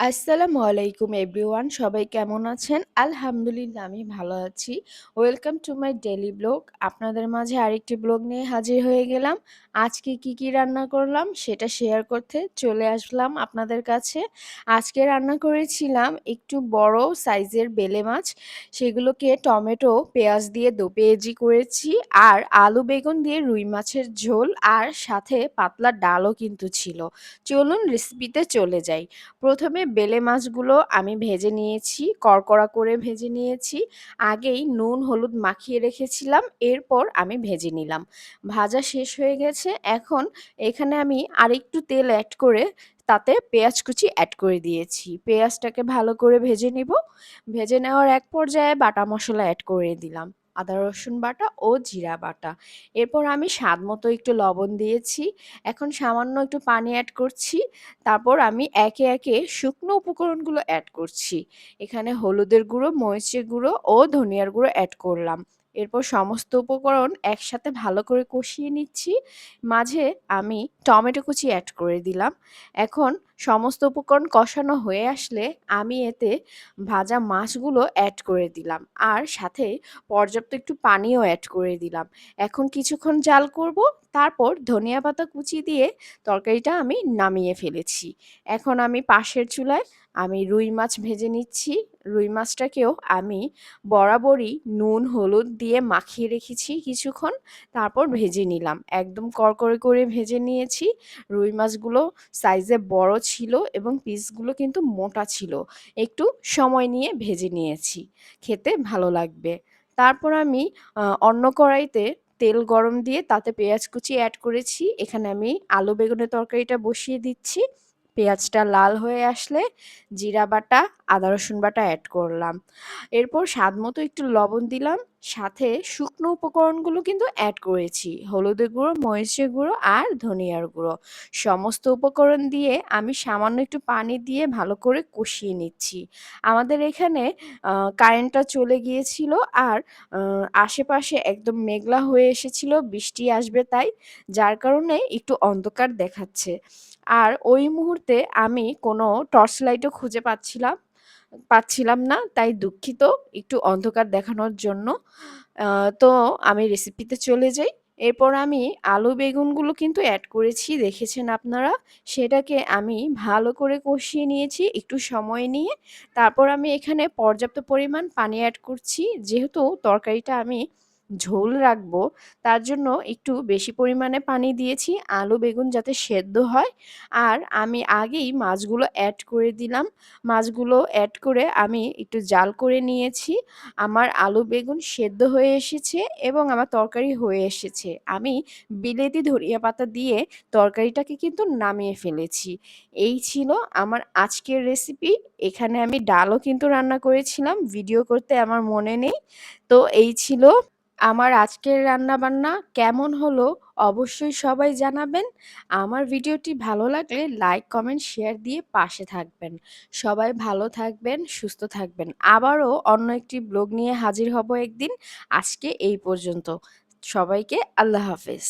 আসসালামু আলাইকুম এভরিওয়ান, সবাই কেমন আছেন? আলহামদুলিল্লাহ আমি ভালো আছি। Welcome to my daily blog. আপনাদের মাঝে আরেকটি ব্লগ নিয়ে হাজির হয়ে গেলাম। আজকে কি রান্না করলাম সেটা শেয়ার করতে চলে আসলাম আপনাদের কাছে। আজকে রান্না করেছিলাম একটু বড় সাইজের বেলে মাছ। সেগুলোকে টমেটো, পেঁয়াজ দিয়ে দো পেঁয়াজি করেছি, আর আলু বেগুন দিয়ে রুই মাছের ঝোল, আর সাথে পাতলা ডালও কিন্তু ছিল। চলুন রেসিপিতে চলে যাই। প্রথমে বেলে মাছগুলো আমি ভেজে নিয়েছি, কড়কড়া করে ভেজে নিয়েছি। আগেই নুন হলুদ মাখিয়ে রেখেছিলাম, এরপর আমি ভেজে নিলাম। ভাজা শেষ হয়ে গেছে। এখন এখানে আমি আরেকটু তেল অ্যাড করে তাতে পেঁয়াজ কুচি অ্যাড করে দিয়েছি। পেঁয়াজটাকে ভালো করে ভেজে নিব। ভেজে নেওয়ার এক পর্যায়ে বাটা মশলা অ্যাড করে দিলাম, আদা রসুন বাটা ও জিরা বাটা। এরপর আমি স্বাদ মতো একটু লবণ দিয়েছি। এখন সামান্য একটু পানি অ্যাড করছি। তারপর আমি একে একে শুকনো উপকরণগুলো অ্যাড করছি। এখানে হলুদের গুঁড়ো, মরিচের গুঁড়ো ও ধনিয়ার গুঁড়ো অ্যাড করলাম। এরপর সমস্ত উপকরণ একসাথে ভালো করে কষিয়ে নিচ্ছি। মাঝে আমি টমেটো কুচি অ্যাড করে দিলাম। এখন সমস্ত উপকরণ কষানো হয়ে আসলে আমি এতে ভাজা মাছগুলো অ্যাড করে দিলাম, আর সাথে পর্যাপ্ত একটু পানিও অ্যাড করে দিলাম। এখন কিছুক্ষণ জাল করব। তারপর ধনিয়া পাতা কুচি দিয়ে তরকারিটা আমি নামিয়ে ফেলেছি। এখন আমি পাশের চুলায় রুই মাছ ভেজে নিচ্ছি। রুই মাছটাকেও আমি বরাবরই নুন হলুদ দিয়ে মাখিয়ে রেখেছি কিছুক্ষণ, তারপর ভেজে নিলাম। একদম কড়কড়ে করে ভেজে নিয়েছি। রুই মাছগুলো সাইজে বড় ছিল এবং পিসগুলো কিন্তু মোটা ছিল। একটু সময় নিয়ে ভেজে নিয়েছি, খেতে ভালো লাগবে। তারপর আমি অন্য কড়াইতে তেল গরম দিয়ে তাতে পেঁয়াজ কুচি অ্যাড করেছি। এখানে আমি আলু বেগুনের তরকারিটা বসিয়ে দিচ্ছি। পেঁয়াজটা লাল হয়ে আসলে জিরা বাটা, আদা রসুন বাটা অ্যাড করলাম। এরপর স্বাদ মতো একটু লবণ দিলাম। সাথে শুকনো উপকরণগুলো কিন্তু অ্যাড করেছি, হলুদের গুঁড়ো, মরিচের গুঁড়ো আর ধনিয়ার গুঁড়ো। সমস্ত উপকরণ দিয়ে আমি সামান্য একটু পানি দিয়ে ভালো করে কষিয়ে নিচ্ছি। আমাদের এখানে কারেন্টটা চলে গিয়েছিল, আর আশেপাশে একদম মেঘলা হয়ে এসেছিল, বৃষ্টি আসবে তাই, যার কারণে একটু অন্ধকার দেখাচ্ছে। আর ওই মুহূর্তে আমি কোনো টর্চ লাইটও খুঁজে পাচ্ছিলাম না, তাই দুঃখিত একটু অন্ধকার দেখানোর জন্য। তো আমি রেসিপিতে চলে যাই। এরপর আমি আলু বেগুনগুলো কিন্তু অ্যাড করেছি, দেখেছেন আপনারা। সেটাকে আমি ভালো করে কষিয়ে নিয়েছি একটু সময় নিয়ে। তারপর আমি এখানে পর্যাপ্ত পরিমাণ পানি অ্যাড করছি। যেহেতু তরকারিটা আমি ঝোল রাখবো, তার জন্য একটু বেশি পরিমাণে পানি দিয়েছি, আলু বেগুন যাতে সেদ্ধ হয়। আর আমি আগেই মাছগুলো অ্যাড করে দিলাম। মাছগুলো অ্যাড করে আমি একটু জাল করে নিয়েছি। আমার আলু বেগুন সেদ্ধ হয়ে এসেছে এবং আমার তরকারি হয়ে এসেছে। আমি বিলেতি ধনিয়া পাতা দিয়ে তরকারিটাকে কিন্তু নামিয়ে ফেলেছি। এই ছিল আমার আজকের রেসিপি। এখানে আমি ডালও কিন্তু রান্না করেছিলাম, ভিডিও করতে আমার মনে নেই। তো এই ছিল আমার আজকের রান্নাবান্না। কেমন হলো অবশ্যই সবাই জানাবেন। আমার ভিডিওটি ভালো লাগলে লাইক, কমেন্ট, শেয়ার দিয়ে পাশে থাকবেন। সবাই ভালো থাকবেন, সুস্থ থাকবেন। আবারও অন্য একটি ব্লগ নিয়ে হাজির হব একদিন। আজকে এই পর্যন্ত। সবাইকে আল্লাহ হাফেজ।